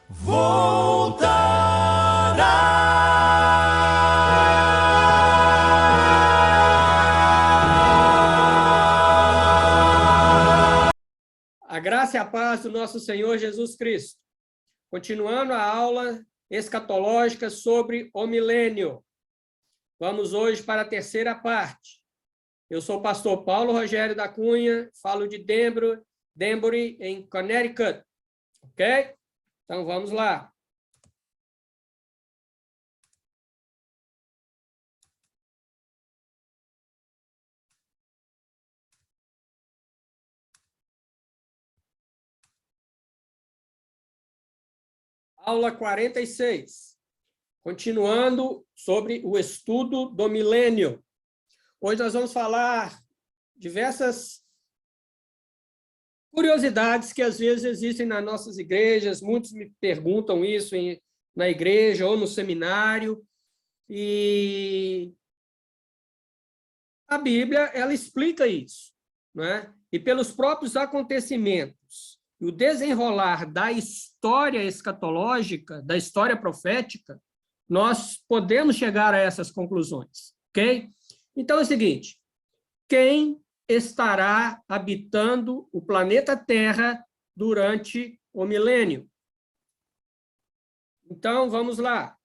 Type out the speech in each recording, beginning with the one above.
A graça e a paz do nosso Senhor Jesus Cristo. Continuando a aula escatológica sobre o milênio. Vamos hoje para a terceira parte. Eu sou o pastor Paulo Rogério da Cunha, falo de Danbury, em Connecticut. Ok? Então, vamos lá. Aula 46. Continuando sobre o estudo do milênio. Hoje nós vamos falar diversas curiosidades que às vezes existem nas nossas igrejas. Muitos me perguntam isso na igreja ou no seminário. E a Bíblia, ela explica isso, não é? E pelos próprios acontecimentos, o desenrolar da história escatológica, da história profética, nós podemos chegar a essas conclusões, ok? Então é o seguinte, quem estará habitando o planeta Terra durante o milênio? Então, vamos lá.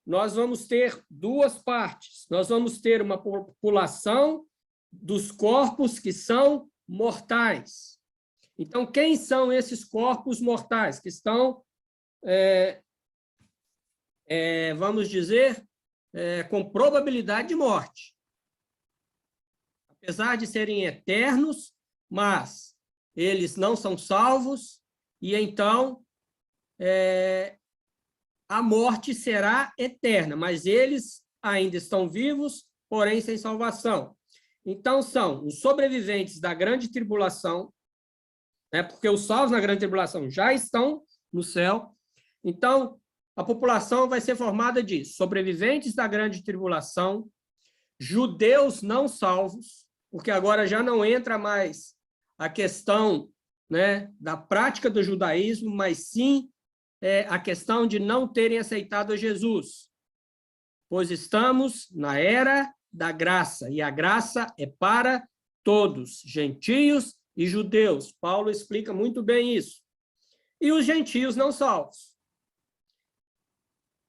Nós vamos ter duas partes. Nós vamos ter uma população dos corpos que são mortais. Então, quem são esses corpos mortais que estão, vamos dizer, com probabilidade de morte? Apesar de serem eternos, mas eles não são salvos, e então a morte será eterna, mas eles ainda estão vivos, porém sem salvação. Então, são os sobreviventes da grande tribulação, porque os salvos na grande tribulação já estão no céu. Então, a população vai ser formada de sobreviventes da grande tribulação, judeus não salvos, porque agora já não entra mais a questão, da prática do judaísmo, mas sim a questão de não terem aceitado a Jesus, pois estamos na era da graça, e a graça é para todos, gentios e judeus. Paulo explica muito bem isso. E os gentios não salvos.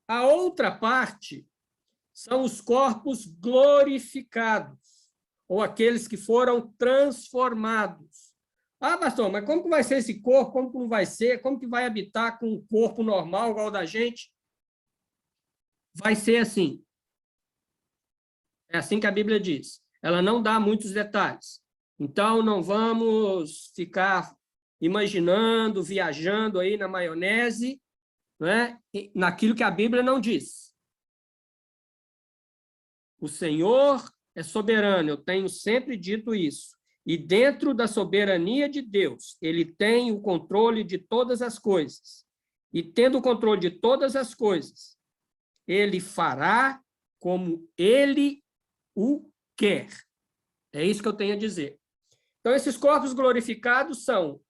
A outra parte são os corpos glorificados, ou aqueles que foram transformados. Ah, pastor, mas como que vai ser esse corpo? Como que não vai ser? Como que vai habitar com um corpo normal, igual ao da gente? Vai ser assim. É assim que a Bíblia diz. Ela não dá muitos detalhes. Então, não vamos ficar imaginando, viajando aí na maionese, naquilo que a Bíblia não diz. O Senhor é soberano, eu tenho sempre dito isso. E dentro da soberania de Deus, ele tem o controle de todas as coisas. E tendo o controle de todas as coisas, ele fará como ele o quer. É isso que eu tenho a dizer. Então, esses corpos glorificados são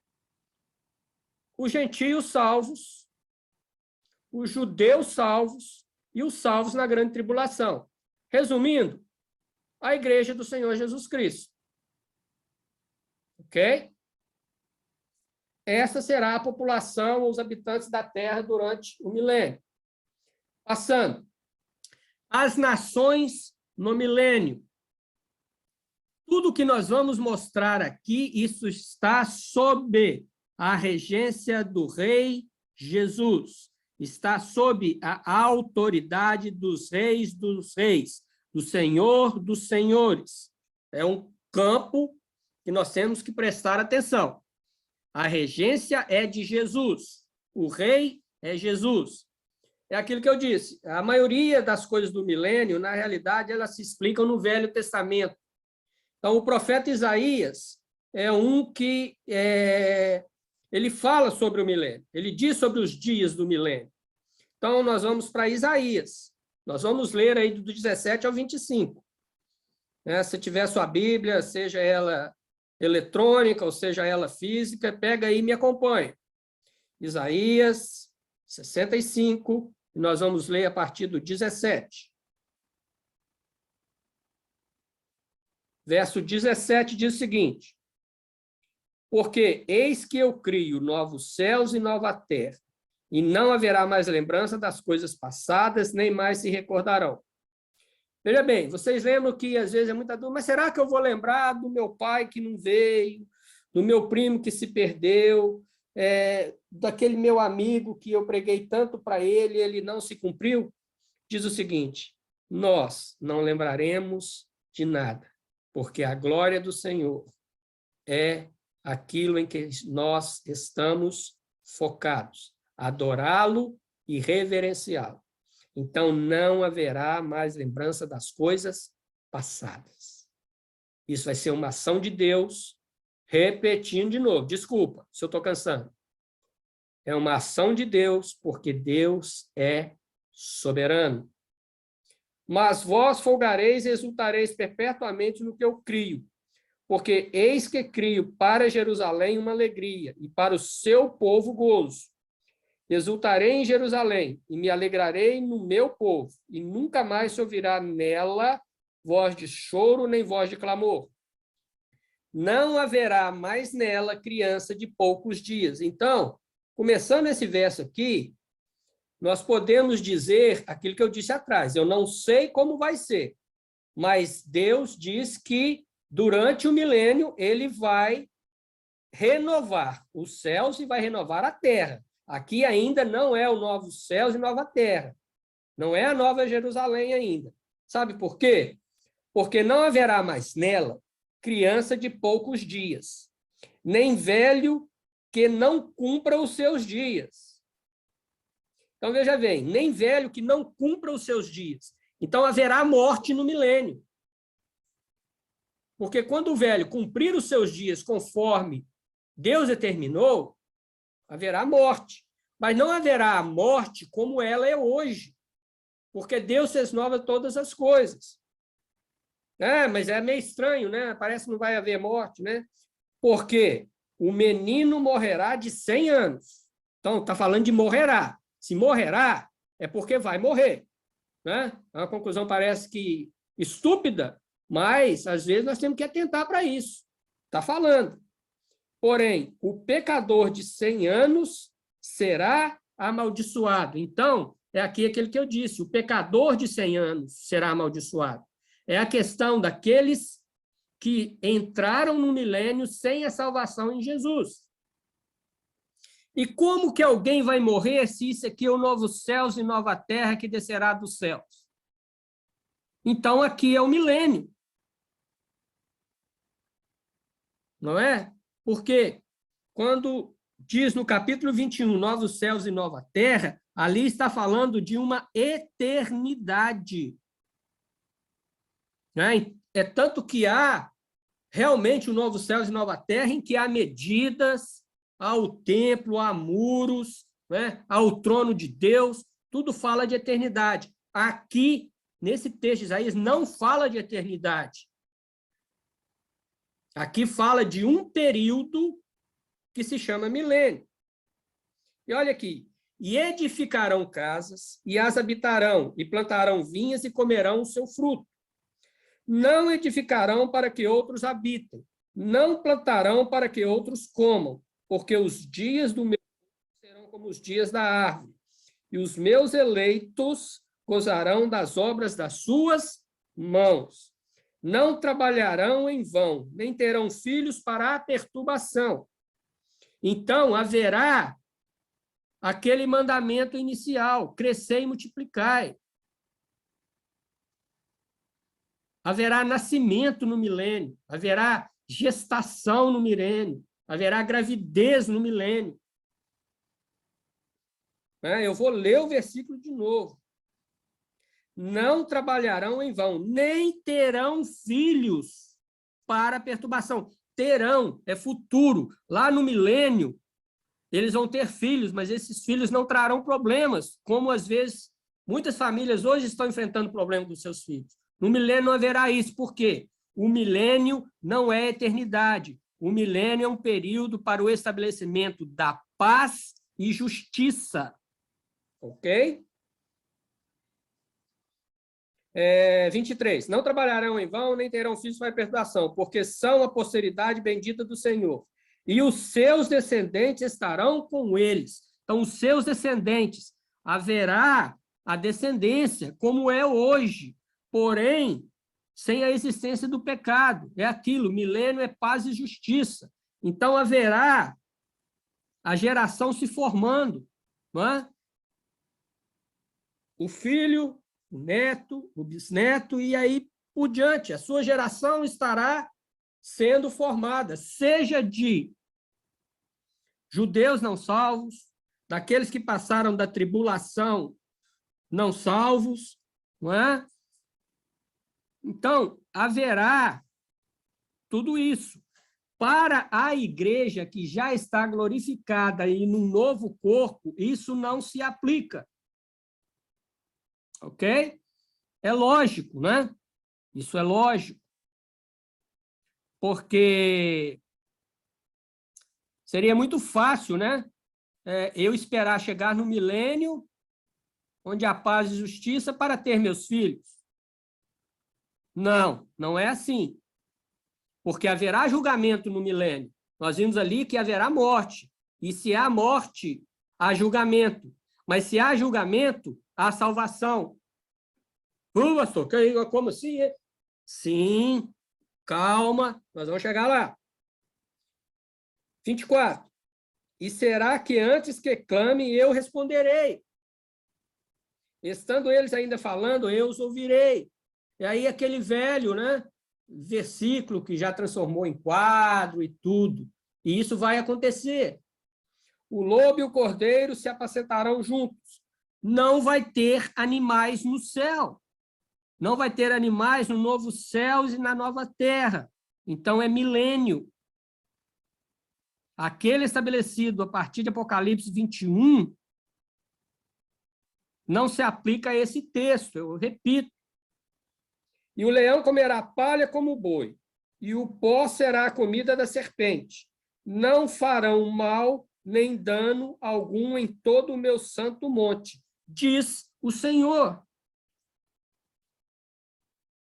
os gentios salvos, os judeus salvos e os salvos na grande tribulação. Resumindo, a igreja do Senhor Jesus Cristo. Ok? Essa será a população, os habitantes da Terra durante o milênio. Passando. As nações no milênio. Tudo que nós vamos mostrar aqui, isso está sob a regência do Rei Jesus. Está sob a autoridade dos reis, do Senhor dos senhores. É um campo que nós temos que prestar atenção. A regência é de Jesus. O rei é Jesus. É aquilo que eu disse. A maioria das coisas do milênio, na realidade, elas se explicam no Velho Testamento. Então, o profeta Isaías é um que ele fala sobre o milênio. Ele diz sobre os dias do milênio. Então, nós vamos para Isaías. Nós vamos ler aí do 17 ao 25. Se tiver sua Bíblia, seja ela eletrônica ou seja ela física, pega aí e me acompanha. Isaías, 65, e nós vamos ler a partir do 17. Verso 17 diz o seguinte: porque eis que eu crio novos céus e nova terra, e não haverá mais lembrança das coisas passadas, nem mais se recordarão. Veja bem, vocês lembram que às vezes é muita dúvida, mas será que eu vou lembrar do meu pai que não veio, do meu primo que se perdeu, daquele meu amigo que eu preguei tanto para ele, ele não se cumpriu? Diz o seguinte: nós não lembraremos de nada, porque a glória do Senhor é aquilo em que nós estamos focados, adorá-lo e reverenciá-lo. Então, não haverá mais lembrança das coisas passadas. Isso vai ser uma ação de Deus, repetindo de novo. Desculpa se eu estou cansando. É uma ação de Deus, porque Deus é soberano. Mas vós folgareis e exultareis perpetuamente no que eu crio, porque eis que crio para Jerusalém uma alegria, e para o seu povo gozo. Exultarei em Jerusalém, e me alegrarei no meu povo, e nunca mais se ouvirá nela voz de choro nem voz de clamor. Não haverá mais nela criança de poucos dias. Então, começando esse verso aqui, nós podemos dizer aquilo que eu disse atrás: eu não sei como vai ser, mas Deus diz que durante o milênio ele vai renovar os céus e vai renovar a terra. Aqui ainda não é o novo céus e nova terra. Não é a nova Jerusalém ainda. Sabe por quê? Porque não haverá mais nela criança de poucos dias, nem velho que não cumpra os seus dias. Então, veja bem, nem velho que não cumpra os seus dias. Então, haverá morte no milênio. Porque quando o velho cumprir os seus dias conforme Deus determinou, haverá morte. Mas não haverá a morte como ela é hoje. Porque Deus fez nova todas as coisas. Mas é meio estranho, né? Parece que não vai haver morte, né? Porque o menino morrerá de 100 anos. Então, está falando de morrerá. Se morrerá, é porque vai morrer. Né? É uma conclusão parece que estúpida, mas, às vezes, nós temos que atentar para isso. Está falando. Porém, o pecador de 100 anos será amaldiçoado. Então, é aqui aquele que eu disse, o pecador de 100 anos será amaldiçoado. É a questão daqueles que entraram no milênio sem a salvação em Jesus. E como que alguém vai morrer se isso aqui é o novo céus e nova terra que descerá dos céus? Então, aqui é o milênio. Não é? Porque quando diz no capítulo 21, novos céus e nova terra, ali está falando de uma eternidade. Né? É tanto que há realmente o novo céus e nova terra em que há medidas, há o templo, há muros, né? Há o trono de Deus, tudo fala de eternidade. Aqui, nesse texto de Isaías, não fala de eternidade. Aqui fala de um período que se chama milênio. E olha aqui, e edificarão casas, e as habitarão, e plantarão vinhas, e comerão o seu fruto. Não edificarão para que outros habitem, não plantarão para que outros comam, porque os dias do meu serão como os dias da árvore, e os meus eleitos gozarão das obras das suas mãos. Não trabalharão em vão, nem terão filhos para a perturbação. Então, haverá aquele mandamento inicial, crescei e multiplicai. Haverá nascimento no milênio, haverá gestação no milênio, haverá gravidez no milênio. Eu vou ler o versículo de novo. Não trabalharão em vão, nem terão filhos para perturbação. Terão, é futuro. Lá no milênio, eles vão ter filhos, mas esses filhos não trarão problemas, como às vezes muitas famílias hoje estão enfrentando problemas dos seus filhos. No milênio não haverá isso. Por quê? O milênio não é eternidade. O milênio é um período para o estabelecimento da paz e justiça. Ok? 23. Não trabalharão em vão, nem terão filhos para a perpetuação, porque são a posteridade bendita do Senhor. E os seus descendentes estarão com eles. Então, os seus descendentes, haverá a descendência, como é hoje, porém, sem a existência do pecado. É aquilo, milênio é paz e justiça. Então, haverá a geração se formando, não é? O filho, o neto, o bisneto, e aí por diante. A sua geração estará sendo formada, seja de judeus não salvos, daqueles que passaram da tribulação não salvos, não é? Então, haverá tudo isso. Para a igreja que já está glorificada e num novo corpo, isso não se aplica. Ok? É lógico, né? Isso é lógico. Porque seria muito fácil, né? Eu esperar chegar no milênio, onde há paz e justiça, para ter meus filhos. Não, não é assim. Porque haverá julgamento no milênio. Nós vimos ali que haverá morte. E se há morte, há julgamento. Mas se há julgamento, há salvação. Pastor, como assim? Sim, calma, nós vamos chegar lá. 24. E será que antes que clame, eu responderei? Estando eles ainda falando, eu os ouvirei. E aí aquele velho, né? Versículo que já transformou em quadro e tudo. E isso vai acontecer. O lobo e o cordeiro se apacentarão juntos. Não vai ter animais no céu. Não vai ter animais no novo céu e na nova terra. Então, é milênio. Aquele estabelecido a partir de Apocalipse 21 não se aplica a esse texto, eu repito. E o leão comerá palha como o boi, e o pó será a comida da serpente. Não farão mal nem dano algum em todo o meu santo monte, diz o Senhor.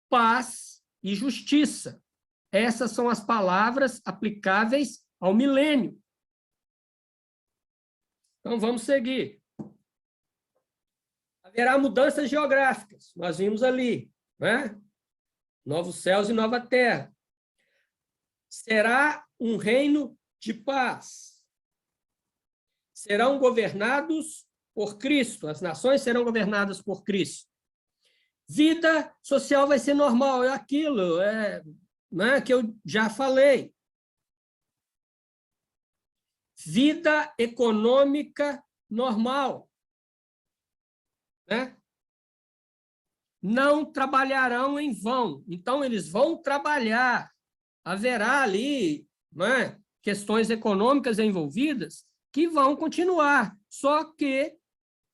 Paz e justiça. Essas são as palavras aplicáveis ao milênio. Então, vamos seguir. Haverá mudanças geográficas, nós vimos ali, né? Novos céus e nova terra. Será um reino de paz. Serão governados por Cristo, as nações serão governadas por Cristo. Vida social vai ser normal, é aquilo, né, que eu já falei. Vida econômica normal, né? Não trabalharão em vão. Então, eles vão trabalhar. Haverá ali, né, questões econômicas envolvidas que vão continuar, só que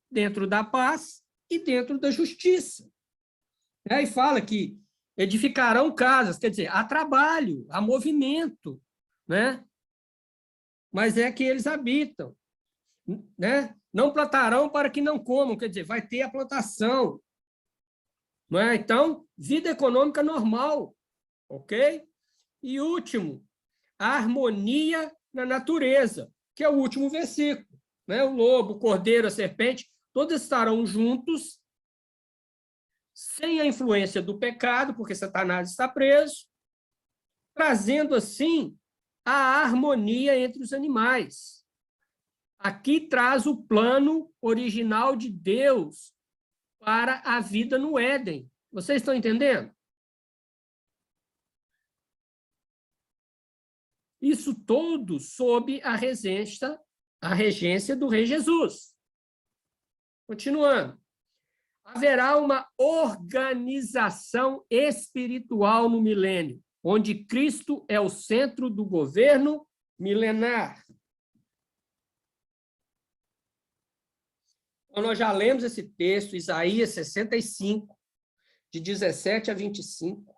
dentro da paz e dentro da justiça. E fala que edificarão casas, quer dizer, há trabalho, há movimento, né? Mas é que eles habitam, né? Não plantarão para que não comam, quer dizer, vai ter a plantação, não é? Então, vida econômica normal, ok? E último, a harmonia na natureza, que é o último versículo, né? O lobo, o cordeiro, a serpente, todos estarão juntos, sem a influência do pecado, porque Satanás está preso, trazendo, assim, a harmonia entre os animais. Aqui traz o plano original de Deus para a vida no Éden. Vocês estão entendendo? Isso todo sob a regência do Rei Jesus. Continuando. Haverá uma organização espiritual no milênio, onde Cristo é o centro do governo milenar. Então, nós já lemos esse texto, Isaías 65, de 17 a 25.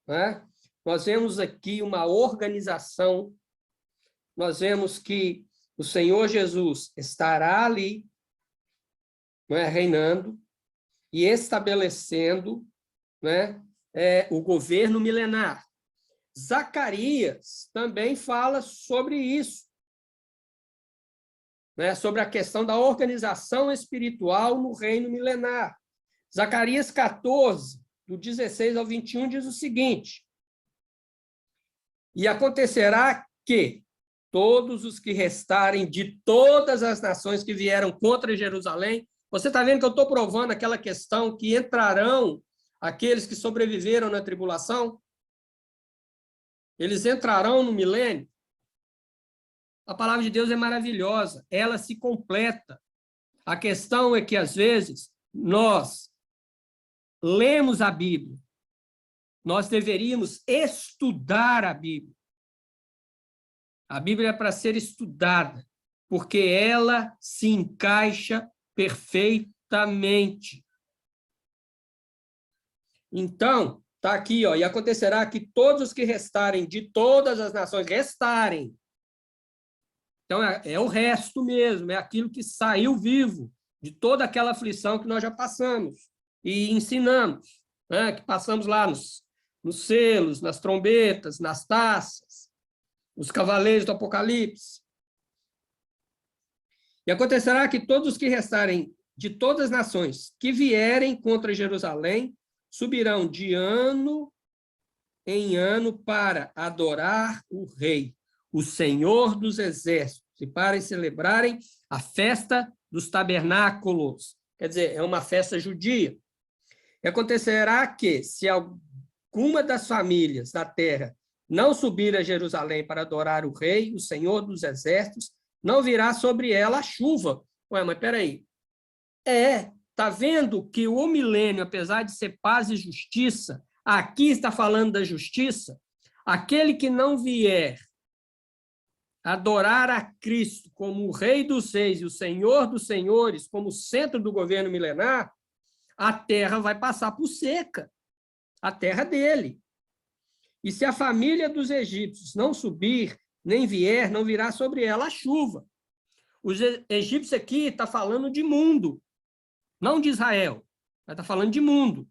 Né? Nós vemos aqui uma organização, nós vemos que o Senhor Jesus estará ali, não é, reinando e estabelecendo, né, o governo milenar. Zacarias também fala sobre isso, né, sobre a questão da organização espiritual no reino milenar. Zacarias 14, do 16 ao 21, diz o seguinte: e acontecerá que todos os que restarem de todas as nações que vieram contra Jerusalém, você está vendo que eu estou provando aquela questão que entrarão aqueles que sobreviveram na tribulação? Eles entrarão no milênio? A palavra de Deus é maravilhosa, ela se completa. A questão é que, às vezes, nós lemos a Bíblia, nós deveríamos estudar a Bíblia. A Bíblia é para ser estudada, porque ela se encaixa perfeitamente. Então, está aqui, ó, e acontecerá que todos os que restarem de todas as nações, restarem. Então, é o resto mesmo, é aquilo que saiu vivo de toda aquela aflição que nós já passamos e ensinamos, né? Que passamos lá nos selos, nas trombetas, nas taças, os cavaleiros do Apocalipse. E acontecerá que todos os que restarem de todas as nações que vierem contra Jerusalém subirão de ano em ano para adorar o Rei, o Senhor dos Exércitos, e para celebrarem a festa dos tabernáculos. Quer dizer, é uma festa judia. E acontecerá que, se alguma das famílias da terra não subir a Jerusalém para adorar o Rei, o Senhor dos Exércitos, não virá sobre ela a chuva. Ué, mas peraí. Está vendo que o milênio, apesar de ser paz e justiça, aqui está falando da justiça? Aquele que não vier adorar a Cristo como o Rei dos Reis e o Senhor dos Senhores, como centro do governo milenar, a terra vai passar por seca, a terra dele. E se a família dos egípcios não subir, nem vier, não virá sobre ela a chuva. Os egípcios aqui está falando de mundo, não de Israel, mas está falando de mundo.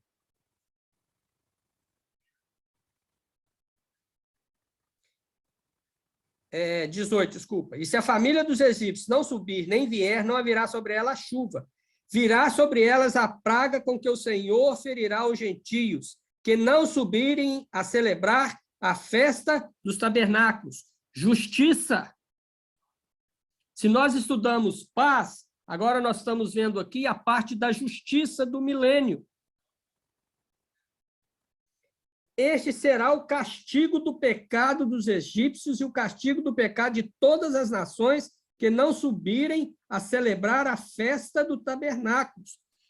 É, 18, desculpa. E se a família dos egípcios não subir, nem vier, não haverá sobre ela a chuva. Virá sobre elas a praga com que o Senhor ferirá os gentios, que não subirem a celebrar a festa dos tabernáculos. Justiça. Se nós estudamos paz, agora nós estamos vendo aqui a parte da justiça do milênio. Este será o castigo do pecado dos egípcios e o castigo do pecado de todas as nações que não subirem a celebrar a festa do tabernáculo.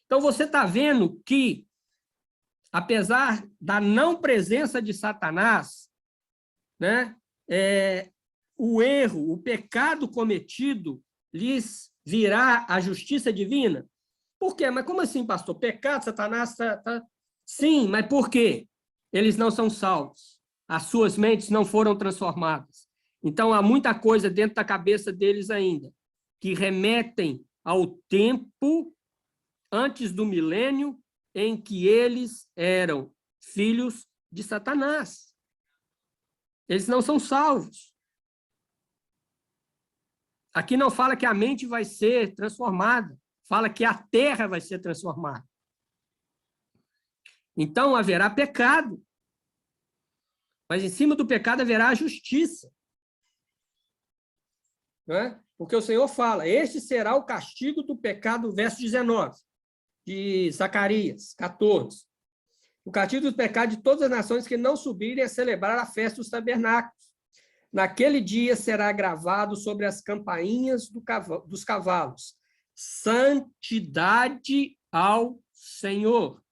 Então, você está vendo que, apesar da não presença de Satanás, né, o erro, o pecado cometido, lhes virá a justiça divina? Por quê? Mas como assim, pastor? Pecado, Satanás... Sim, mas por quê? Eles não são salvos. As suas mentes não foram transformadas. Então, há muita coisa dentro da cabeça deles ainda, que remetem ao tempo antes do milênio em que eles eram filhos de Satanás. Eles não são salvos. Aqui não fala que a mente vai ser transformada, fala que a terra vai ser transformada. Então, haverá pecado. Mas em cima do pecado haverá a justiça. Não é? Porque o Senhor fala, este será o castigo do pecado, verso 19, de Zacarias 14. O castigo do pecado de todas as nações que não subirem a celebrar a festa dos tabernáculos. Naquele dia será gravado sobre as campainhas dos cavalos. Santidade ao Senhor.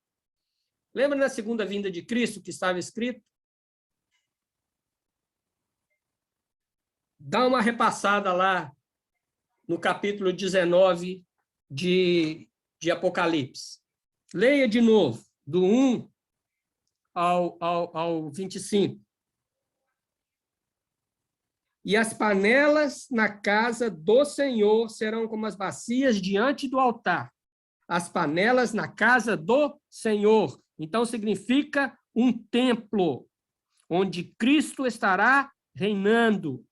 Lembra na segunda vinda de Cristo que estava escrito? Dá uma repassada lá no capítulo 19 de Apocalipse. Leia de novo, do 1 ao 25. E as panelas na casa do Senhor serão como as bacias diante do altar. as panelas na casa do Senhor. Então, significa um templo, onde Cristo estará reinando.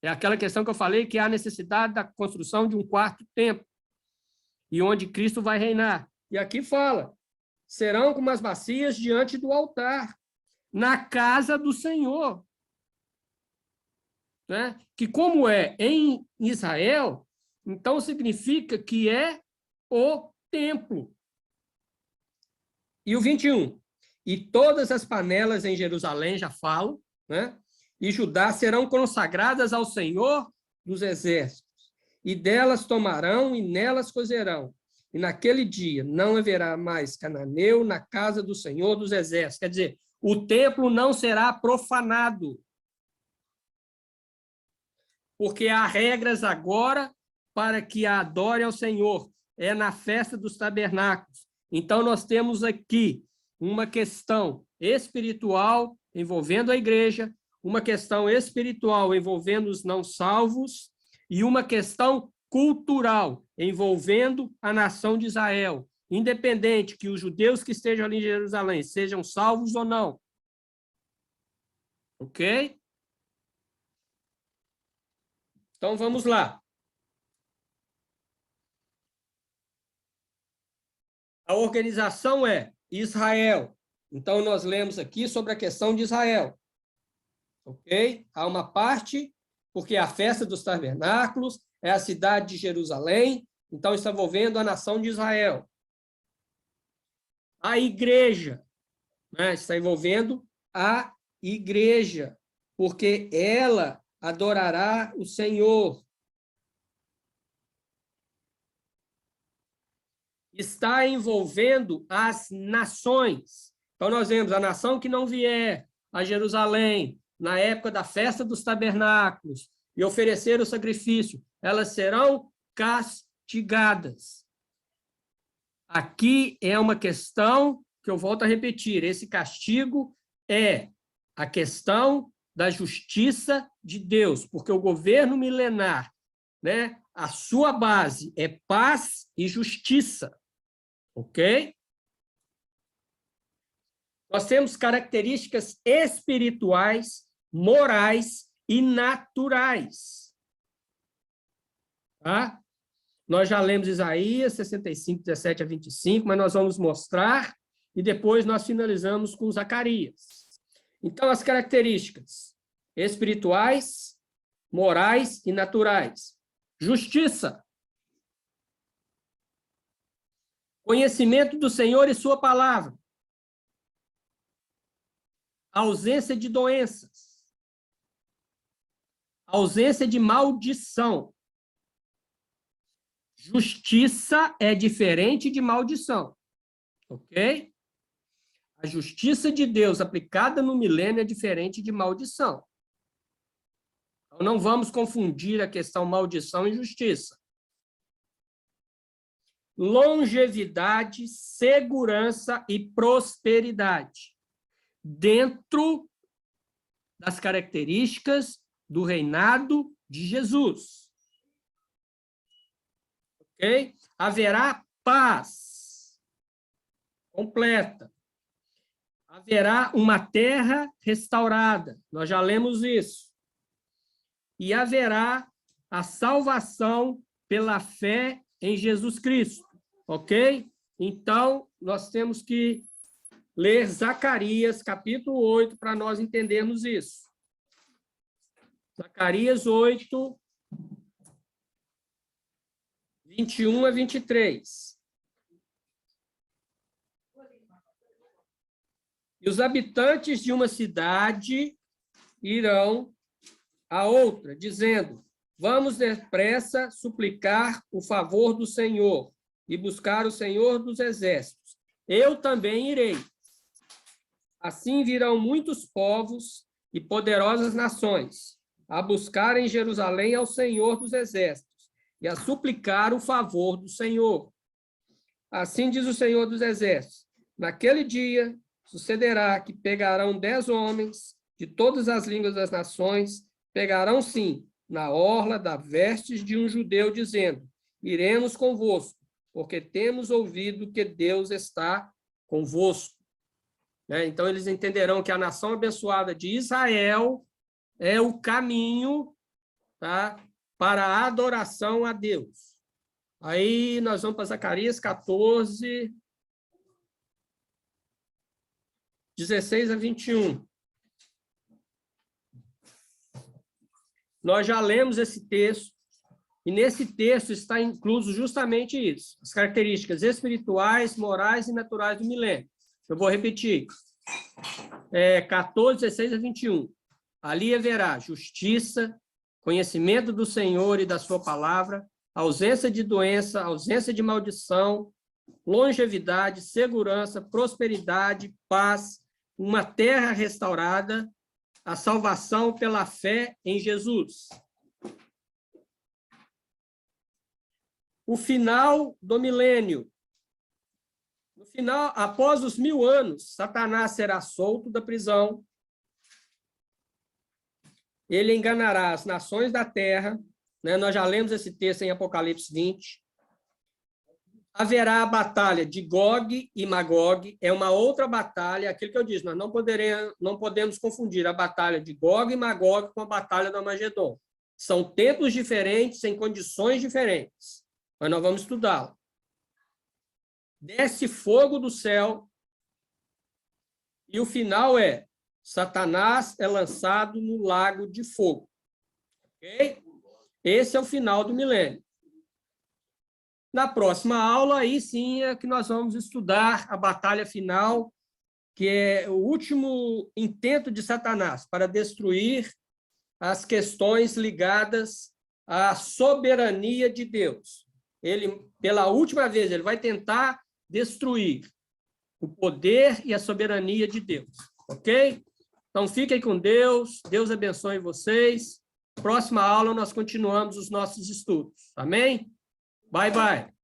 É aquela questão que eu falei, que há necessidade da construção de um quarto templo, e onde Cristo vai reinar. E aqui fala, serão como as bacias diante do altar, na casa do Senhor. Né? Que como é em Israel, então significa que é o templo. E o 21. E todas as panelas em Jerusalém, já falo, né? E Judá serão consagradas ao Senhor dos exércitos. E delas tomarão e nelas cozerão. E naquele dia não haverá mais cananeu na casa do Senhor dos exércitos. Quer dizer, o templo não será profanado. Porque há regras agora para que adore ao Senhor. É na festa dos tabernáculos. Então, nós temos aqui uma questão espiritual envolvendo a igreja, uma questão espiritual envolvendo os não salvos e uma questão cultural envolvendo a nação de Israel, independente que os judeus que estejam ali em Jerusalém sejam salvos ou não. Ok? Então, vamos lá. A organização é Israel. Então, nós lemos aqui sobre a questão de Israel. Ok? Há uma parte, porque a festa dos tabernáculos é a cidade de Jerusalém, então está envolvendo a nação de Israel. A igreja, né? Está envolvendo a igreja, porque ela adorará o Senhor. Está envolvendo as nações. Então, nós vemos a nação que não vier a Jerusalém na época da festa dos tabernáculos e oferecer o sacrifício, elas serão castigadas. Aqui é uma questão que eu volto a repetir, esse castigo é a questão da justiça de Deus, porque o governo milenar, né, a sua base é paz e justiça. Ok? Nós temos características espirituais, morais e naturais. Tá? Nós já lemos Isaías 65, 17 a 25, mas nós vamos mostrar e depois nós finalizamos com Zacarias. Então, as características espirituais, morais e naturais. Justiça. Conhecimento do Senhor e sua palavra. Ausência de doenças. Ausência de maldição. Justiça é diferente de maldição. Ok? A justiça de Deus aplicada no milênio é diferente de maldição. Então, não vamos confundir a questão maldição e justiça. Longevidade, segurança e prosperidade, dentro das características do reinado de Jesus. Ok? Haverá paz completa. Haverá uma terra restaurada. Nós já lemos isso. E haverá a salvação pela fé em Jesus Cristo, ok? Então, nós temos que ler Zacarias, capítulo 8, para nós entendermos isso. Zacarias 8, 21 a 23. E os habitantes de uma cidade irão a outra, dizendo: vamos depressa suplicar o favor do Senhor e buscar o Senhor dos exércitos. Eu também irei. Assim virão muitos povos e poderosas nações a buscar em Jerusalém ao Senhor dos exércitos e a suplicar o favor do Senhor. Assim diz o Senhor dos exércitos: naquele dia sucederá que pegarão 10 homens de todas as línguas das nações, pegarão sim na orla da vestes de um judeu, dizendo: iremos convosco, porque temos ouvido que Deus está convosco. Então, eles entenderão que a nação abençoada de Israel é o caminho, tá, para a adoração a Deus. Aí nós vamos para Zacarias 14, 16 a 21. Nós já lemos esse texto, e nesse texto está incluso justamente isso, as características espirituais, morais e naturais do milênio. Eu vou repetir. 14, 16 a 21. Ali haverá justiça, conhecimento do Senhor e da sua palavra, ausência de doença, ausência de maldição, longevidade, segurança, prosperidade, paz, uma terra restaurada, a salvação pela fé em Jesus. O final do milênio. No final, após os 1000 anos, Satanás será solto da prisão. Ele enganará as nações da terra. Nós já lemos esse texto em Apocalipse 20. Haverá a batalha de Gog e Magog. É uma outra batalha, aquilo que eu disse, nós não podemos confundir a batalha de Gog e Magog com a batalha do Armagedon. São tempos diferentes, em condições diferentes. Mas nós vamos estudá-lo. Desce fogo do céu, e o final é: Satanás é lançado no lago de fogo. Ok? Esse é o final do milênio. Na próxima aula, aí sim é que nós vamos estudar a batalha final, que é o último intento de Satanás para destruir as questões ligadas à soberania de Deus. Ele, pela última vez, ele vai tentar destruir o poder e a soberania de Deus, ok? Então, fiquem com Deus, Deus abençoe vocês. Próxima aula, nós continuamos os nossos estudos, amém? Bye, bye.